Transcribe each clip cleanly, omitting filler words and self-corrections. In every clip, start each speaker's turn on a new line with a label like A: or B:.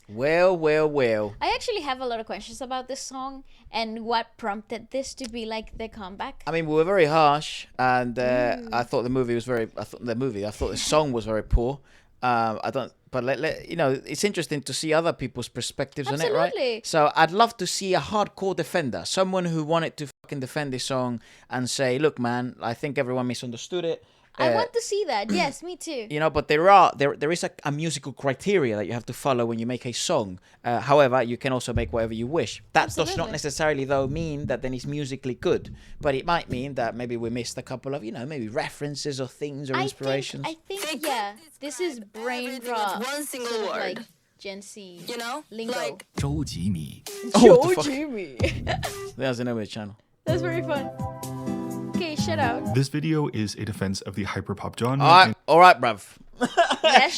A: Well.
B: I actually have a lot of questions about this song and what prompted this to be like the comeback.
A: I mean, we were very harsh, and I thought the movie was very. I thought the song was very poor. I don't. But it's interesting to see other people's perspectives on it, right?
B: Absolutely.
A: So I'd love to see a hardcore defender, someone who wanted to fucking defend this song and say, "Look, man, I think everyone misunderstood it."
B: I want to see that. Yes, me too.
A: But there is a musical criteria that you have to follow when you make a song. However, you can also make whatever you wish. That does not necessarily, though, mean that then it's musically good. But it might mean that maybe we missed a couple of, maybe references or things or inspirations.
B: I think yeah, this is brain rot.
C: One single
B: sort of
C: word.
B: like Gen Z,
C: Lingo.
B: like
D: 周吉米
A: what the fuck?
B: Jimmy.
A: There's an image channel.
B: That's very fun. Okay, shut out.
D: This video is a defense of the hyperpop genre
A: All right, bruv.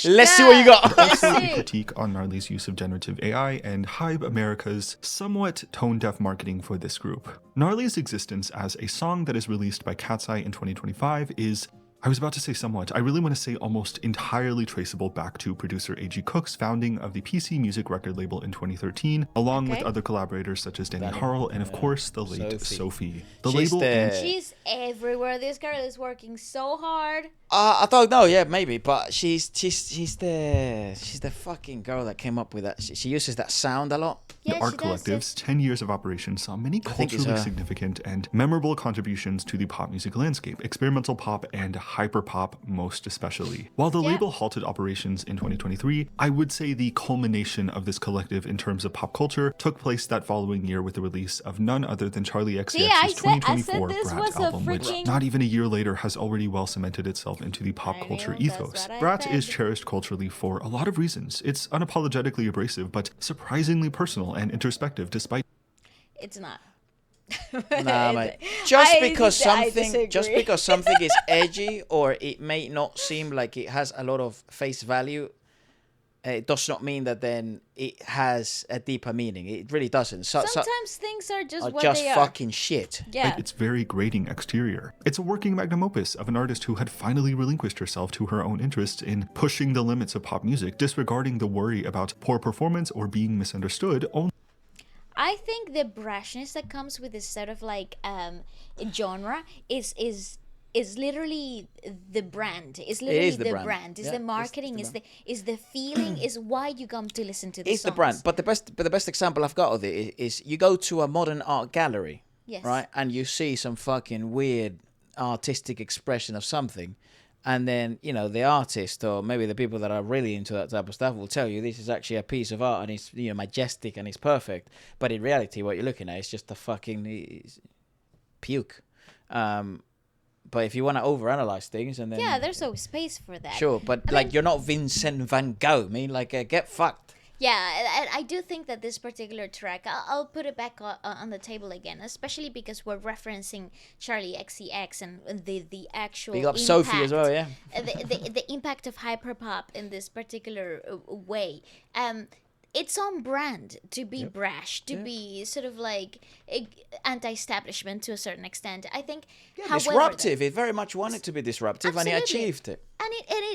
B: Let's
A: see what you got.
B: Let's
D: and
B: see.
D: critique on Gnarly's use of generative AI and Hybe America's somewhat tone-deaf marketing for this group. Gnarly's existence as a song that is released by Cat's Eye in 2025 is, I was about to say somewhat, I really want to say almost entirely traceable back to producer A.G. Cook's founding of the PC music record label in 2013, along with other collaborators such as Danny Harl and of course the late Sophie. The
A: She's
D: label
B: She's everywhere. This girl is working so hard.
A: I don't know, yeah, maybe, but she's the fucking girl that came up with that. She uses that sound a lot.
B: Yeah,
D: the art
B: she does
D: collective's 10 years of operation saw many
A: think it's
D: culturally
A: her.
D: significant and memorable contributions to the pop music landscape, experimental pop and hyperpop most especially. While the label halted operations in 2023, I would say the culmination of this collective in terms of pop culture took place that following year with the release of none other than Charlie XCX's 2024
B: this
D: Brat
B: was a
D: album, which
B: freaking-
D: not even a year later has already well cemented itself into the pop culture
B: knew, that's
D: ethos.
B: what I
D: Brat
B: said.
D: is cherished culturally for a lot of reasons. It's unapologetically abrasive, but surprisingly personal and introspective despite
B: It's not.
A: Nah, mate. Just
B: I
A: because
B: disagree.
A: something is edgy or it may not seem like it has a lot of face value, it does not mean that then it has a deeper meaning. It really doesn't.
B: Sometimes things are just what
A: just
B: they are.
A: fucking shit.
B: Yeah.
D: its very grating exterior. It's a working magnum opus of an artist who had finally relinquished herself to her own interests in pushing the limits of pop music, disregarding the worry about poor performance or being misunderstood only
B: I think the brashness that comes with this sort of like genre is literally the brand. It's literally
A: the brand.
B: It's
A: Yeah,
B: the marketing. Is the feeling. Is why you come to listen to this.
A: It's the brand. But the best example I've got of it is you go to a modern art gallery,
B: Yes.
A: right, and you see some fucking weird artistic expression of something. And then, the artist or maybe the people that are really into that type of stuff will tell you this is actually a piece of art and it's, majestic and it's perfect. But in reality, what you're looking at is just a fucking puke. But if you want to overanalyze things and then...
B: Yeah, there's always space for that.
A: Sure, but you're not Vincent van Gogh. I mean, get fucked.
B: Yeah, I do think that this particular track, I'll put it back on the table again, especially because we're referencing Charlie XCX and the actual
A: Big up
B: impact,
A: Sophie as well, yeah.
B: The impact of hyperpop in this particular way. It's on brand to be brash, to be sort of like anti-establishment to a certain extent. I think, however,
A: disruptive. It very much wanted to be disruptive, and it achieved it.
B: And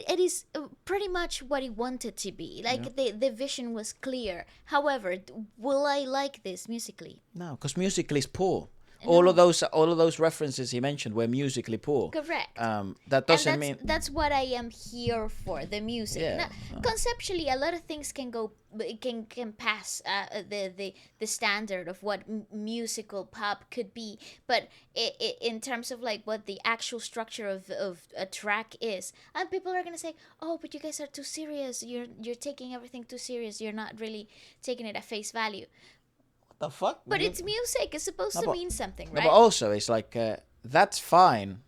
B: it is pretty much what he wanted to be. Like the vision was clear. However, will I like this musically?
A: No, because musically it's poor. All of those references he mentioned were musically poor.
B: Correct.
A: That doesn't mean
B: that's what I am here for, the music.
A: Yeah.
B: Now, conceptually, a lot of things can pass the standard of what musical pop could be, but in terms of like what the actual structure of a track is, and people are gonna say, oh, but you guys are too serious. You're taking everything too serious. You're not really taking it at face value.
A: the fuck?
B: But it's music. It's supposed to mean something, right?
A: No, but also it's like that's fine.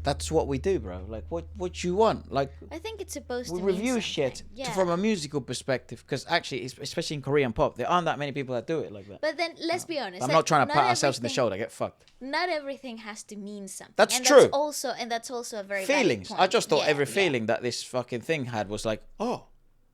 A: That's what we do, bro. Like, what you want? Like,
B: I think it's supposed
A: we
B: to mean
A: review
B: something.
A: shit
B: Yeah.
A: from a musical perspective, because actually, especially in Korean pop, there aren't that many people that do it like that.
B: But then let's be honest.
A: I'm
B: like,
A: not trying to pat ourselves in the
B: everything-
A: shoulder. Get fucked.
B: Not everything has to mean something.
A: That's
B: and
A: true.
B: That's also a very valid
A: Feelings.
B: point.
A: I just thought
B: Yeah,
A: every
B: yeah.
A: feeling that this fucking thing had was like, oh,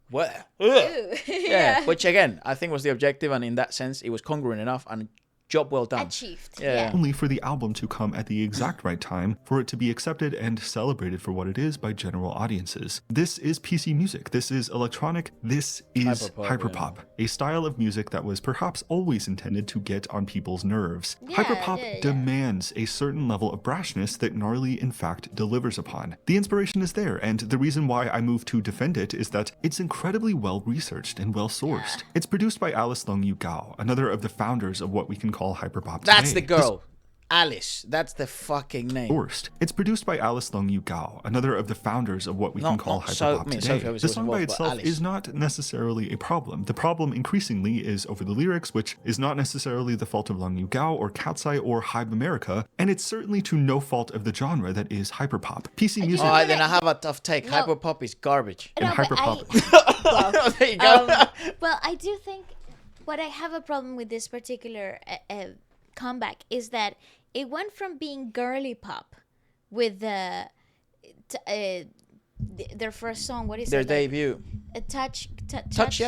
A: where?
B: Ooh.
A: Yeah. Which again, I think was the objective, and in that sense, it was congruent enough and job well done.
B: Achieved.
A: Yeah.
B: Yeah.
D: only for the album to come at the exact right time for it to be accepted and celebrated for what it is by general audiences. This is PC music. This is electronic. This is hyperpop, a style of music that was perhaps always intended to get on people's nerves. Hyperpop demands a certain level of brashness that Gnarly in fact delivers upon. The inspiration is there, and the reason why I move to defend it is that it's incredibly well researched and well sourced. It's produced by Alice Long Yu Gao, another of the founders of what we can call hyperpop today.
A: That's the girl. Alice. That's the fucking name.
D: Sourced. It's produced by Alice Long Yu Gao, another of the founders of what we can call hyperpop today. The song by itself is not necessarily a problem. The problem increasingly is over the lyrics, which is not necessarily the fault of Long Yu Gao or Cat's-Eye or Hype America, and it's certainly to no fault of the genre that is hyperpop. PC music.
A: All right, then I have a tough take.
B: No.
A: Hyperpop is garbage.
D: And hyperpop.
A: There you go.
B: Well, I do think what I have a problem with this particular comeback is that it went from being girly pop with their first song. What is
A: Their
B: it?
A: debut.
B: Touch.
A: Touch.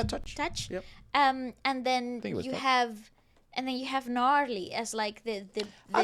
A: Yep.
B: And then
A: it was
B: you have Gnarly as like the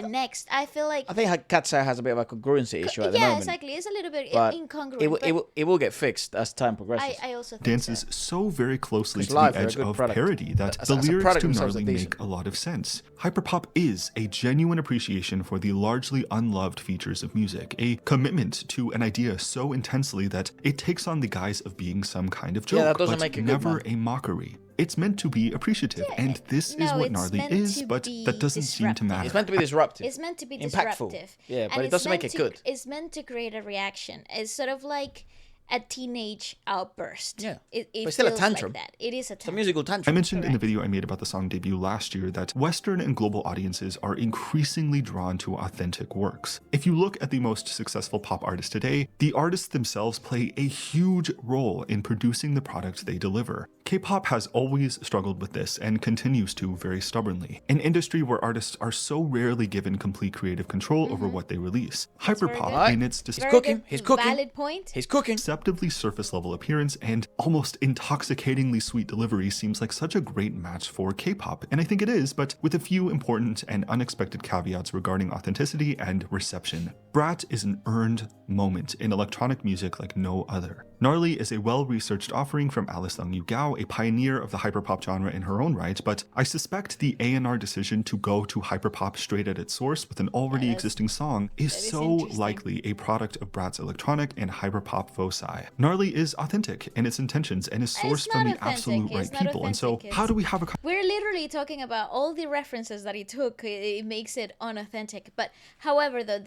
B: next. I feel like
A: I think Cat's Eye has a bit of a congruency issue at the moment.
B: Yeah, exactly. It's a little bit
A: But
B: incongruent.
A: it will get fixed as time progresses.
B: I also think
D: dances so very closely to
A: live,
D: the
A: they're a
D: edge
A: good
D: of
A: product.
D: parody that
A: As
D: the
A: a
D: lyrics
A: product
D: to
A: themselves are
D: Gnarly
A: decent.
D: make a lot of sense. Hyperpop is a genuine appreciation for the largely unloved features of music, a commitment to an idea so intensely that it takes on the guise of being some kind of joke,
A: that doesn't
D: but
A: make it good,
D: never
A: man.
D: a mockery. It's meant to be appreciative, and this is what
B: it's
D: Gnarly
B: meant
D: is,
B: to
D: but
B: be
D: that doesn't seem to
B: disruptive.
D: matter.
A: It's meant to be disruptive.
B: It's meant to be
A: Impactful.
B: disruptive.
A: Yeah, but
B: And
A: it
B: it's
A: doesn't make
B: meant
A: it
B: to-
A: good.
B: It's meant to create a reaction. It's sort of like a teenage outburst.
A: Yeah.
B: It
A: But it's still a
B: feels
A: tantrum.
B: Like that. It is a
A: It's a
B: tantrum.
A: musical
D: I
A: tantrum.
D: mentioned in the video I made about the song debut last year that Western and global audiences are increasingly drawn to authentic works. If you look at the most successful pop artists today, the artists themselves play a huge role in producing the product they deliver. K-pop has always struggled with this and continues to very stubbornly. An industry where artists are so rarely given complete creative control over what they release. Hyperpop,
A: good.
D: in its
B: Very
A: cooking.
B: good,
A: He's cooking.
B: Valid point.
A: He's cooking.
D: deceptively surface-level appearance and almost intoxicatingly sweet delivery seems like such a great match for K-pop, and I think it is, but with a few important and unexpected caveats regarding authenticity and reception. Brat is an earned moment in electronic music like no other. Gnarly is a well-researched offering from Alice Long Yu Gao, a pioneer of the hyperpop genre in her own right, but I suspect the A&R decision to go to hyperpop straight at its source with an already existing song is so
B: interesting.
D: likely a product of Brat's electronic and hyperpop foci. Gnarly is authentic in its intentions and is sourced
B: not
D: from the
B: authentic,
D: absolute
B: it's
D: right
B: not
D: people, and so
B: authentic,
D: how do we have a
B: We're literally talking about all the references that he took. It makes it unauthentic. But however, though,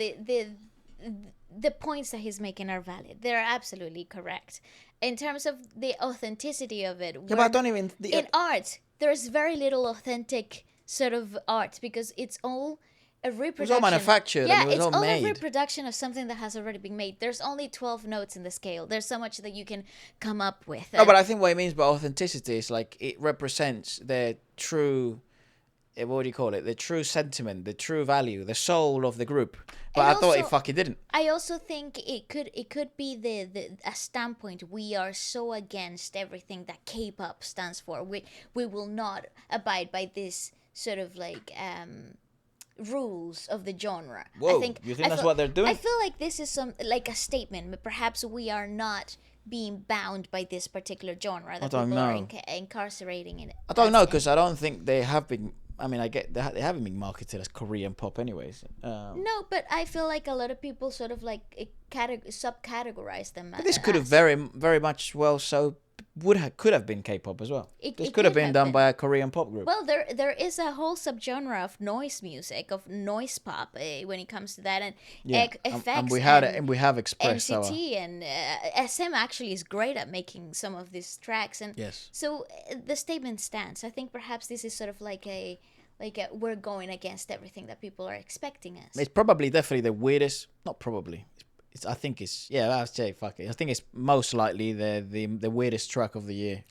B: the points that he's making are valid. They're absolutely correct. In terms of the authenticity of it,
A: Yeah, but I don't even.
B: in art, there's very little authentic sort of art because it's all a reproduction.
A: all manufactured and
B: Yeah,
A: it was
B: it's
A: all
B: all
A: made.
B: a reproduction of something that has already been made. There's only 12 notes in the scale. There's so much that you can come up with.
A: No, but I think what it means by authenticity is like it represents their true. What do you call it? The true sentiment, the true value, the soul of the group. But
B: And
A: I thought it
B: also-
A: fucking didn't.
B: I also think it could be a standpoint. We are so against everything that K-pop stands for. We will not abide by this sort of like rules of the genre.
A: Whoa,
B: I think
A: you think that's what they're doing?
B: I feel like this is like a statement. But perhaps we are not being bound by this particular genre that
A: don't
B: people are
A: know.
B: incarcerating in it.
A: I don't know because I don't think they have been. I mean, I get they haven't been marketed as Korean pop, anyways.
B: No, but I feel like a lot of people sort of like subcategorize them.
A: But this could have very much could have been K-pop as well. This could have been done by a Korean pop group.
B: Well, there is a whole subgenre of noise music, of noise pop, when it comes to that, and effects.
A: And we have expressed our.
B: NCT and SM actually is great at making some of these tracks, and
A: Yes.
B: so the statement stands. I think perhaps this is sort of like a we're going against everything that people are expecting us.
A: It's probably definitely the weirdest. Not probably. I think it's I'll say fuck it. I think it's most likely the weirdest track of the year.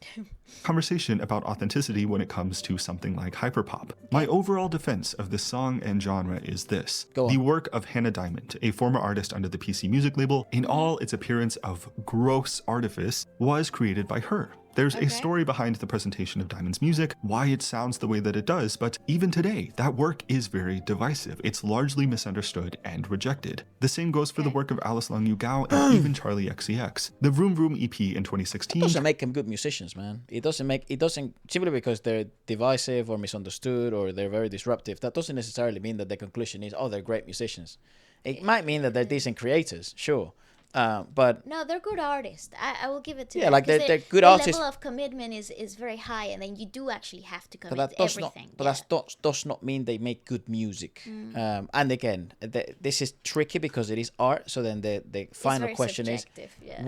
D: conversation about authenticity when it comes to something like hyperpop. My overall defense of this song and genre is this.
A: Go on.
D: The work of Hannah Diamond, a former artist under the PC Music label, in all its appearance of gross artifice, was created by her. There's
B: Okay.
D: a story behind the presentation of Diamond's music, why it sounds the way that it does, but even today, that work is very divisive. It's largely misunderstood and rejected. The same goes for the
B: Okay.
D: work of Alice Long Yu Gao and even Charlie XCX. The Vroom Vroom EP in 2016
A: doesn't make them good musicians, man. It doesn't simply because they're divisive or misunderstood or they're very disruptive. That doesn't necessarily mean that the conclusion is, oh, they're great musicians. It might mean that they're decent creators, sure, but
B: No, they're good artists. I will give it to
A: Yeah,
B: them.
A: like
B: 'Cause
A: they're good
B: the
A: artists.
B: level of commitment is very high, and then you do actually have to
A: but
B: commit
A: that
B: to
A: does not.
B: everything.
A: But that does not mean they make good music. And again, this is tricky because it is art. So then the final
B: very
A: question is,
B: subjective, yeah.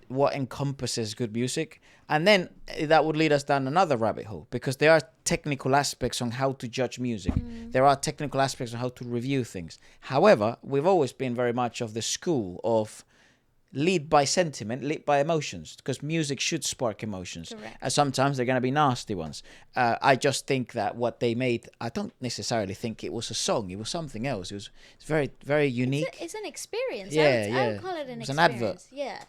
A: what encompasses good music, and then that would lead us down another rabbit hole because there are technical aspects on how to judge music. There are technical aspects on how to review things. However, we've always been very much of the school of lead by sentiment, lead by emotions, because music should spark emotions.
B: Correct.
A: And sometimes they're going to be nasty ones. I just think that what they made, I don't necessarily think it was a song. It was something else. It's very, very unique.
B: It's an experience.
A: Yeah,
B: I
A: yeah.
B: would call it an
A: It was an
B: experience.
A: advert.
B: Yeah.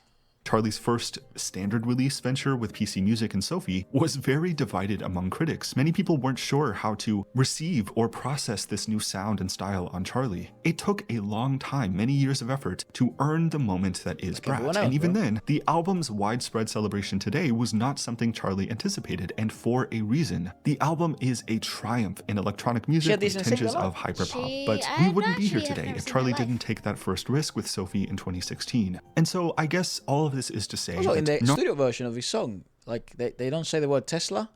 D: Charlie's first standard release venture with PC Music and Sophie was very divided among critics. Many people weren't sure how to receive or process this new sound and style on Charlie. It took a long time, many years of effort, to earn the moment that is
A: everyone
D: Brat.
A: else,
D: And even
A: bro.
D: then, the album's widespread celebration today was not something Charlie anticipated, and for a reason. The album is a triumph in electronic music with
A: decent single
D: tinges
A: life.
D: of hyperpop.
B: She-
D: But
B: I
D: we wouldn't be here
B: actually have
D: today
B: never
D: if
B: seen
D: Charlie
B: her live.
D: didn't take that first risk with Sophie in 2016. And so I guess all of this is to say
A: Also, in the
D: that not
A: studio version of his song, like they don't say the word Tesla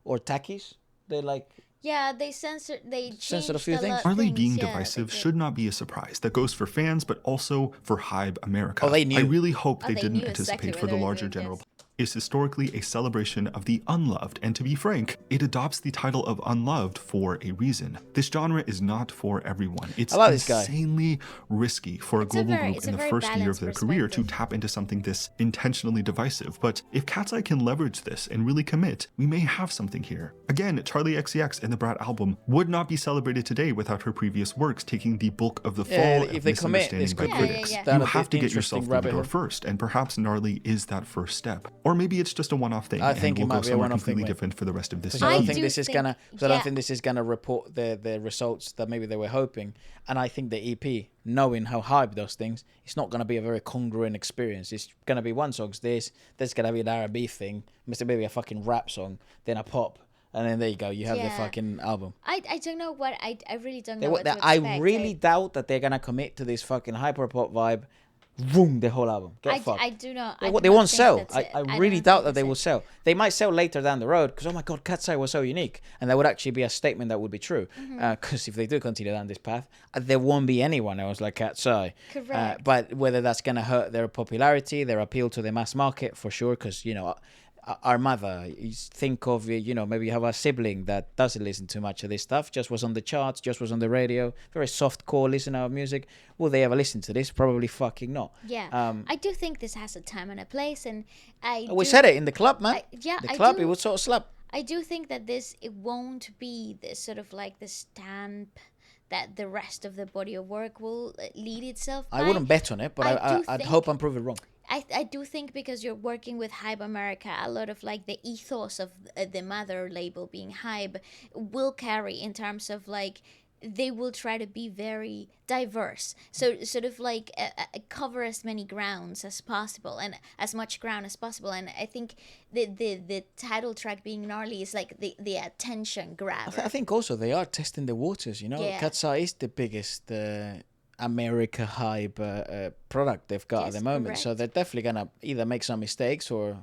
A: or Takis. They like
B: Yeah, they changed
A: Censored a few things.
D: Charlie
B: things,
D: being
B: yeah, they
D: divisive
B: did.
D: should not be a surprise. That goes for fans, but also for Hybe America.
A: Oh, they knew.
D: I really hope
B: Oh,
D: they
B: they
D: didn't
B: knew exactly
D: anticipate
B: where
D: for the
B: they were
D: larger
B: going,
D: general
B: yes.
D: is historically a celebration of the unloved, and to be frank, it adopts the title of unloved for a reason. This genre is not for everyone. It's
A: I like this guy.
D: insanely risky for a
B: It's a
D: global
B: very-
D: group
B: it's
D: in
B: a
D: the
B: very
D: first year of
B: balanced
D: their career to
B: perspective.
D: tap into something this intentionally divisive. But if Cat's Eye can leverage this and really commit, we may have something here. Again, Charlie XCX and the Brat album would not be celebrated today without her previous works taking the bulk of the fall
A: Yeah,
D: of
A: if they commit,
D: misunderstanding
A: this
D: by
A: could
B: be
D: critics.
B: Yeah.
A: down
D: You
A: a
D: have to get
A: interesting
D: yourself through the
A: rabbit
D: door
A: hole.
D: first, and perhaps Gnarly is that first step. Or maybe it's just a one-off thing,
A: I think
D: and
A: it
D: we'll
A: might
D: go
A: be a
D: somewhere
A: one-off thing,
D: completely
A: mate.
D: different for the rest of this
A: Because I
B: I
A: don't
D: EP.
A: think
B: do
A: this is
B: think-
A: gonna. Because I don't
B: yeah.
A: think this is gonna report the results that maybe they were hoping. And I think the EP, knowing how Hybe does things, it's not gonna be a very congruent experience. It's gonna be one song's this. There's gonna be an R&B thing, maybe a fucking rap song, then a pop, and then there you go. You have the
B: Yeah.
A: fucking album.
B: I don't know what I really don't
A: They,
B: know what to
A: I
B: expect.
A: really doubt that they're gonna commit to this fucking hyper pop vibe. Boom, the whole album. Get fucked.
B: I do not.
A: They,
B: I do
A: they
B: not
A: won't
B: think
A: sell.
B: that's
A: I
B: it.
A: really
B: don't
A: doubt
B: think
A: that they
B: that's
A: will
B: it.
A: sell. They might sell later down the road because, oh my God, Cat's Eye was so unique. And that would actually be a statement that would be true.
B: Mm-hmm.
A: Because if they do continue down this path, there won't be anyone else like Cat's Eye.
B: Correct.
A: But whether that's going to hurt their popularity, their appeal to the mass market, for sure, because, you know, our mother, you think of, you know, maybe you have a sibling that doesn't listen too much of this stuff, just was on the charts, just was on the radio, very soft core listener of music. Will they ever listen to this? Probably fucking not.
B: Yeah, I do think this has a time and a place, and
A: We said it in the club, man.
B: yeah,
A: the
B: I
A: club,
B: do-
A: it would sort of slap.
B: I do think that it won't be this sort of like the stamp that the rest of the body of work will lead itself by.
A: I wouldn't bet on it, but I'd
B: think-
A: hope I'm proven wrong.
B: I do think because you're working with Hybe America, a lot of like the ethos of the mother label being Hybe will carry in terms of like they will try to be very diverse, so sort of like cover as many grounds as possible and as much ground as possible. And I think the title track being Gnarly is like the attention grabber.
A: I think also they are testing the waters, you know.
B: Yeah.
A: Cat's Eye is the biggest America hype product they've got at
B: Yes,
A: the moment. So
B: correct.
A: they're definitely going to either make some mistakes or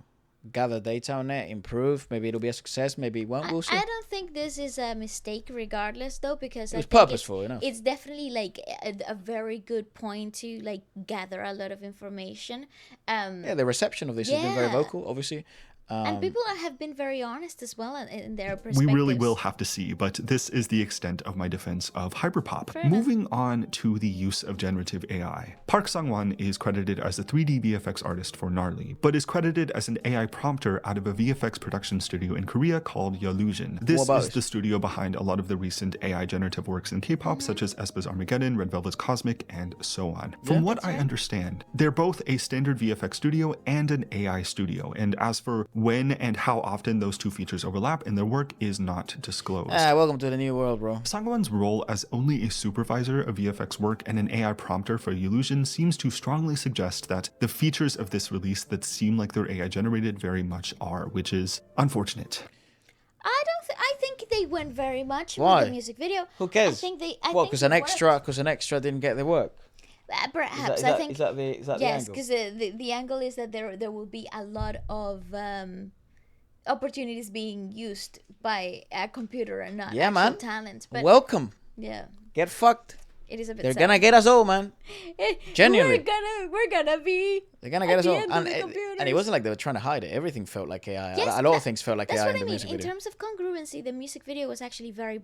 A: gather data on it, improve. Maybe it'll be a success, maybe it won't. We'll see.
B: I don't think this is a mistake regardless though, because
A: It
B: I
A: was
B: think
A: purposeful, you know.
B: it's definitely like a very good point to like gather a lot of information.
A: Yeah, the reception of this has been very
B: Yeah.
A: vocal, obviously.
B: And people have been very honest as well in their
D: We
B: perspectives.
D: really will have to see, but this is the extent of my defense of hyperpop.
B: Fair enough.
D: Moving on to the use of generative AI. Park Sang-won is credited as a 3D VFX artist for Gnarly, but is credited as an AI prompter out of a VFX production studio in Korea called Yolusion. This
A: about
D: is
A: it?
D: the studio behind a lot of the recent AI generative works in K-pop, such as aespa's Armageddon, Red Velvet's Cosmic, and so on. From what I understand, they're both a standard VFX studio and an AI studio, and as for when and how often those two features overlap in their work is not disclosed.
A: Welcome to the new world, bro.
D: Sangwon's role as only a supervisor of VFX work and an AI prompter for Illusion seems to strongly suggest that the features of this release that seem like they're AI generated very much are, which is unfortunate.
B: I think they went very much
A: Why?
B: with the music video.
A: Who cares?
B: I think they.
A: Because an extra didn't get the work.
B: Perhaps
A: I
B: I think.
A: Is that the
B: Yes,
A: angle?
B: because the angle is that there will be a lot of opportunities being used by a computer and not
A: Yeah,
B: actual
A: man.
B: talent. But
A: Welcome.
B: yeah,
A: Get fucked.
B: it is a bit.
A: They're
B: sad.
A: gonna get us all, man. Genuinely.
B: we're gonna be.
A: They're gonna get
B: at
A: us
B: the
A: all.
B: end of the
A: And
B: computers.
A: it wasn't like they were trying to hide it. Everything felt like AI.
B: Yes,
A: a lot of things felt like
B: That's
A: AI
B: what
A: in
B: I
A: the
B: mean.
A: music
B: In
A: video.
B: terms of congruency, the music video was actually very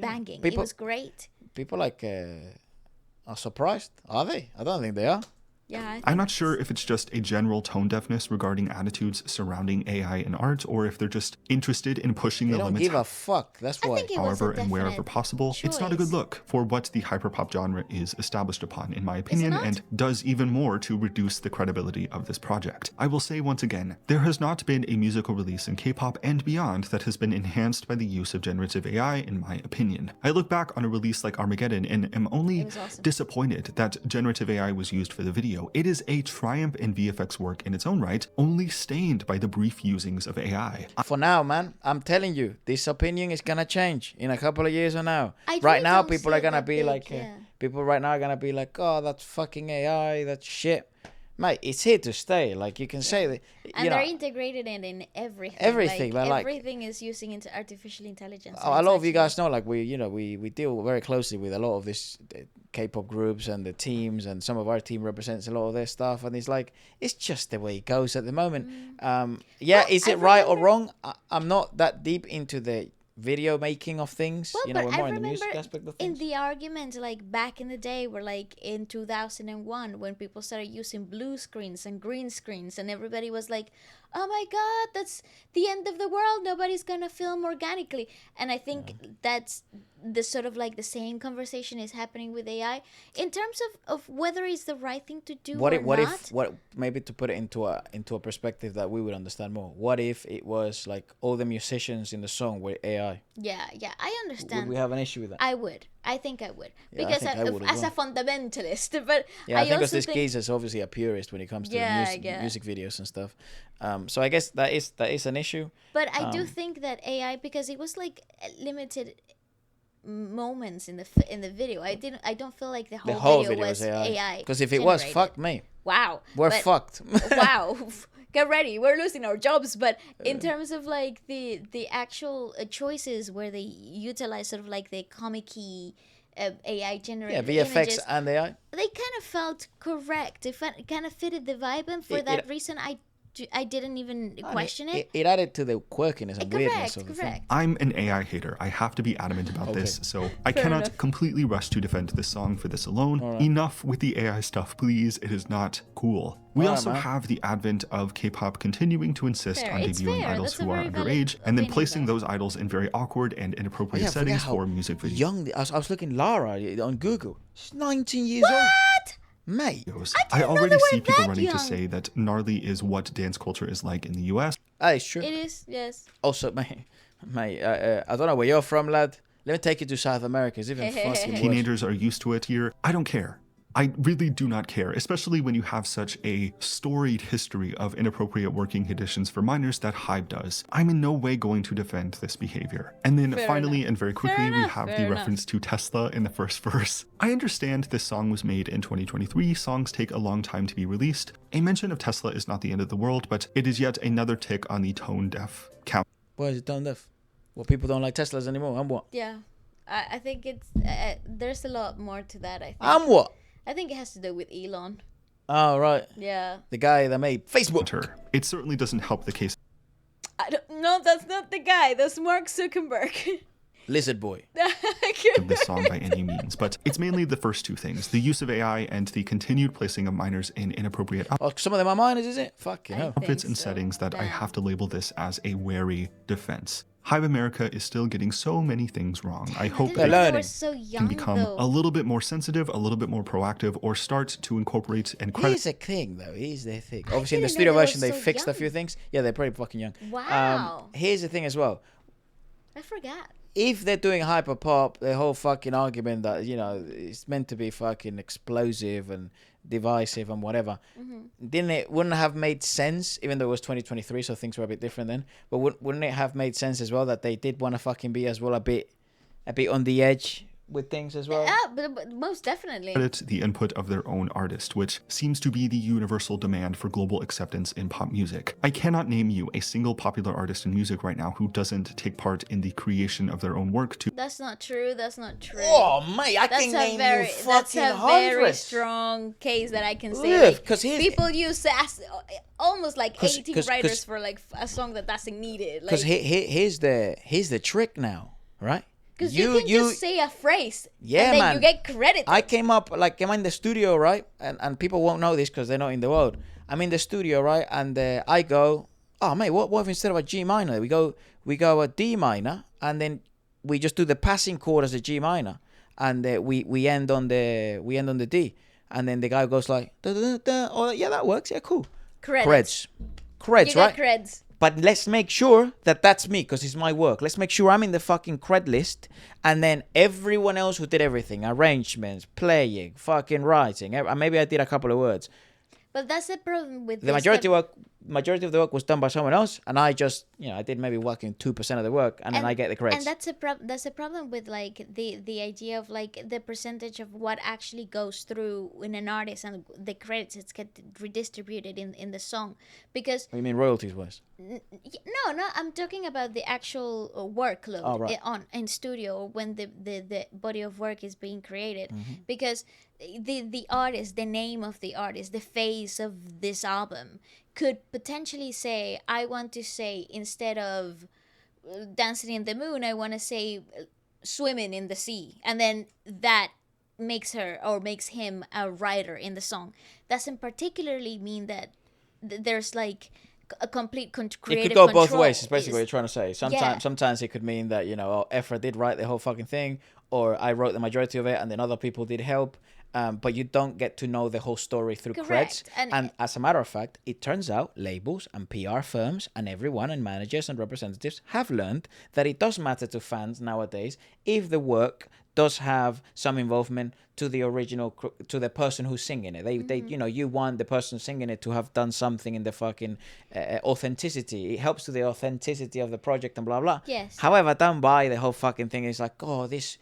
B: banging. It
A: People-
B: was great.
A: People like are surprised. Are they? I don't think they are.
B: Yeah,
D: I'm not sure if it's just a general tone deafness regarding attitudes surrounding AI in art, or if they're just interested in pushing
A: They
D: the
A: don't
D: limits
A: give a fuck. That's
B: I
A: why.
B: think it was
D: however
B: a
D: and wherever
B: definite
D: possible. It's not a good
B: choice.
D: look for what the hyperpop genre is established upon, in my opinion,
B: not?
D: and does even more to reduce the credibility of this project. I will say once again, there has not been a musical release in K-pop and beyond that has been enhanced by the use of generative AI, in my opinion. I look back on a release like Armageddon and am only
B: It was awesome.
D: disappointed that generative AI was used for the video. It is a triumph in VFX work in its own right, only stained by the brief usings of AI.
A: For now, man, I'm telling you, this opinion is gonna change in a couple of years or now.
B: I
A: Right
B: really
A: now,
B: don't
A: people
B: see
A: are
B: it
A: gonna
B: that
A: be
B: big,
A: like,
B: yeah.
A: people right now are gonna be like, oh, that's fucking AI, that's shit. Mate, it's here to stay. Like you can say that,
B: And
A: you know,
B: they're integrated in everything.
A: Everything, but, like-
B: everything is using into artificial intelligence.
A: a lot of you guys know, like we deal very closely with a lot of this K-pop groups and the teams, and some of our team represents a lot of their stuff, and it's like it's just the way it goes at the moment. Yeah,
B: Well,
A: is
B: I
A: it right or
B: remember-
A: wrong? I'm not that deep into the video making of things.
B: Well,
A: You know,
B: but
A: we're
B: I
A: more in the
B: remember
A: music aspect of
B: in
A: things.
B: the argument, like back in the day, where like in 2001, when people started using blue screens and green screens, and everybody was like, "Oh my God, that's the end of the world. Nobody's gonna film organically." And I think that's the sort of like the same conversation is happening with AI in terms of whether it's the right thing to do
A: What
B: or
A: if, what
B: not.
A: if, what maybe to put it into a perspective that we would understand more. What if it was like all the musicians in the song were AI?
B: Yeah, I
A: Would
B: understand.
A: we have an issue with that?
B: I would. I think I would.
A: Yeah, I
B: Because
A: think I would as
B: as a fundamentalist, but
A: Yeah, I think
B: also
A: because this geezer's obviously a purist when it comes to
B: Yeah,
A: music,
B: yeah.
A: music videos and stuff. So I guess that is an issue.
B: But I do think that AI, because it was like limited moments in the video. I don't feel like the
A: The
B: whole,
A: whole
B: video
A: video
B: was
A: is AI.
B: AI.
A: Because if it was,
B: generated.
A: fuck me,
B: Wow.
A: we're
B: But-
A: fucked.
B: Wow. Get ready. We're losing our jobs. But in terms of like the actual choices where they utilize sort of like the comic-y AI
A: Yeah,
B: generated
A: VFX
B: images,
A: and AI.
B: they kind of felt correct. It kind of fitted the vibe, and for
A: It-
B: that
A: it-
B: reason, I didn't even question it.
A: It added to the quirkiness and weirdness
B: Correct,
A: of the thing.
B: correct.
D: I'm an AI hater. I have to be adamant about this, so I
B: Fair
D: cannot
B: enough.
D: completely rush to defend this song for this alone. Enough with the AI stuff, please. It is not cool. We
A: Alright,
D: also
A: man.
D: have the advent of K-pop continuing to insist
B: Fair.
D: on
B: It's
D: debuting
B: fair.
D: idols
B: That's a
D: who are
B: very valid
D: underage, and then
B: opinion,
D: placing
B: though.
D: those idols in very awkward and inappropriate
A: Yeah, I forget
D: settings
A: how
D: for music videos.
A: Young, I was looking Lara on Google. She's 19 years old.
B: What?
A: Mate.
D: I
B: know
D: already
B: they were
D: see people
B: that
D: running
B: young.
D: to say that Gnarly is what dance culture is like in the US.
A: That is true.
B: It is, yes.
A: Also, mate, I don't know where you're from, lad. Let me take you to South America. It's even fucking worse.
D: Teenagers are used to it here. I don't care. I really do not care, especially when you have such a storied history of inappropriate working conditions for minors that Hybe does. I'm in no way going to defend this behavior. And then
B: Fair
D: finally
B: enough.
D: and very quickly,
B: Fair
D: we
B: enough,
D: have
B: fair
D: the
B: enough.
D: reference to Tesla in the first verse. I understand this song was made in 2023. Songs take a long time to be released. A mention of Tesla is not the end of the world, but it is yet another tick on the tone deaf count.
A: Why is it tone deaf? Well, people don't like Teslas anymore. And what?
B: Yeah. I think it's there's a lot more to that, I think.
A: And what?
B: I think it has to do with Elon.
A: Oh, right.
B: Yeah.
A: The guy that made Facebook.
D: It certainly doesn't help the case
B: No, that's not the guy. That's Mark Zuckerberg.
A: Lizard Boy.
D: of this song by any means, but it's mainly the first two things, the use of AI and the continued placing of minors in inappropriate
A: Oh, some of them are minors, is it? Fucking hell.
D: outfits and settings that I have to label this as a wary defense. Hive America is still getting so many things wrong. I hope
A: They're
D: they
A: learning.
B: We're so
D: can
B: young,
D: become
B: though.
D: a little bit more sensitive, a little bit more proactive, or start to incorporate and credit
A: Here's the thing, though. Here's the thing. Obviously, in the
B: didn't know
A: studio
B: they were
A: version, they
B: so
A: fixed a
B: young.
A: few things. Yeah, they're pretty fucking young.
B: Wow.
A: Here's the thing as well.
B: I forgot.
A: If they're doing hyper pop, the whole fucking argument that, you know, it's meant to be fucking explosive and divisive and whatever, wouldn't have made sense, even though it was 2023, so things were a bit different then, but wouldn't it have made sense as well that they did want to fucking be as well a bit on the edge with things as well?
B: But most definitely.
D: the input of their own artist, which seems to be the universal demand for global acceptance in pop music. I cannot name you a single popular artist in music right now who doesn't take part in the creation of their own work to
B: That's not true. That's not true.
A: Oh, mate, I can name you
B: that's
A: fucking
B: a very
A: hundreds.
B: strong case that I can say.
A: Yeah,
B: Like,
A: 'cause here's-
B: people use almost like
A: 'Cause-
B: 18
A: 'cause-
B: writers
A: 'cause-
B: for like a song that doesn't need it.
A: Because
B: Like,
A: here's the trick now, right?
B: because you can just say a phrase,
A: Yeah,
B: and then
A: man.
B: you get credit.
A: I came in the studio, right? And people won't know this because they're not in the world. I'm in the studio, right? And I go, oh, mate, what if instead of a G minor, we go a D minor, and then we just do the passing chord as a G minor, and we end on the D, and then the guy goes like, da, da, da, da. Oh, yeah, that works. Yeah, cool.
B: Credits.
A: Creds,
B: You
A: right?
B: get creds.
A: But let's make sure that that's me because it's my work. Let's make sure I'm in the fucking cred list. And then everyone else who did everything, arrangements, playing, fucking writing. Maybe I did a couple of words.
B: But that's the problem with
A: The
B: this,
A: majority of the work was done by someone else. And I just, I did maybe working 2% of the work. And then I get the credits.
B: And that's a problem with like the idea of like the percentage of what actually goes through in an artist and the credits it's get redistributed in the song, because
A: What do you mean royalties wise?
B: no, I'm talking about the actual workload
A: right.
B: in studio when the body of work is being created, because the artist, the name of the artist, the face of this album could potentially say, I want to say, instead of dancing in the moon, I want to say swimming in the sea, and then that makes her or makes him a writer in the song. Doesn't particularly mean that there's like a complete creative
A: It could go
B: control.
A: both ways. Is basically what you're trying to say.
B: Yeah.
A: Sometimes it could mean that Efra did write the whole fucking thing, or I wrote the majority of it, and then other people did help. But you don't get to know the whole story through
B: Correct.
A: creds. And as a matter of fact, it turns out labels and PR firms and everyone and managers and representatives have learned that it does matter to fans nowadays if the work does have some involvement to the original, to the person who's singing it. They you want the person singing it to have done something in the fucking authenticity. It helps to the authenticity of the project and blah blah.
B: Yes.
A: However, don't buy the whole fucking thing. It's like, oh, this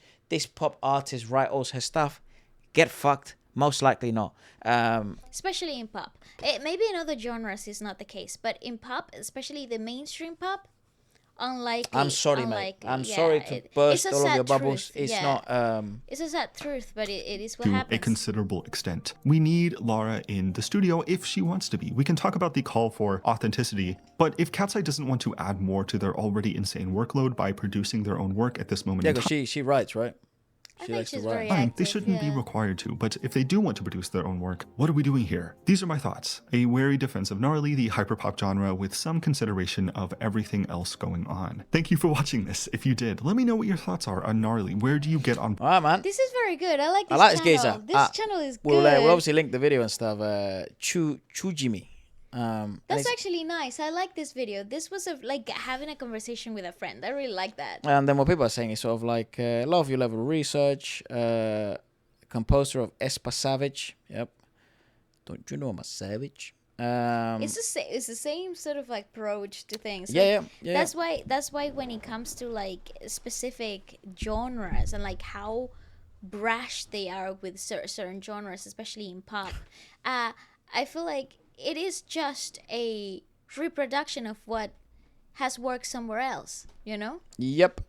A: pop artist write all her stuff. Get fucked. Most likely not.
B: Especially in pop. Maybe in other genres is not the case, but in pop, especially the mainstream pop, unlikely.
A: I'm sorry, mate. I'm sorry to burst all of your bubbles. It's not.
B: It's a sad truth, but it is what
D: to
B: happens.
D: a considerable extent. We need Lara in the studio if she wants to be. We can talk about the call for authenticity, but if Cat's Eye doesn't want to add more to their already insane workload by producing their own work at this moment
A: Yeah,
D: in time,
A: because she writes, right?
B: I think she's
A: write.
B: very
D: fine,
B: active.
D: they shouldn't be required to, but if they do want to produce their own work, what are we doing here? These are my thoughts. A wary defense of Gnarly, the hyperpop genre, with some consideration of everything else going on. Thank you for watching this. If you did, let me know what your thoughts are on Gnarly. Where do you get on
A: All right, man.
B: This is very good. I like this
A: I like this
B: channel.
A: geezer.
B: This channel is good.
A: We'll obviously link the video and stuff. Chujimi. And
B: That's
A: it's-
B: actually nice. I like this video. This was like having a conversation with a friend. I really like that.
A: And then what people are saying is sort of like love your level of research. Composer of Espa Savage. Yep. Don't you know I'm a savage?
B: It's the same sort of like approach to things.
A: Yeah,
B: Like,
A: yeah.
B: That's why when it comes to like specific genres and like how brash they are with certain genres, especially in pop, I feel like it is just a reproduction of what has worked somewhere else. You know.
A: Yep.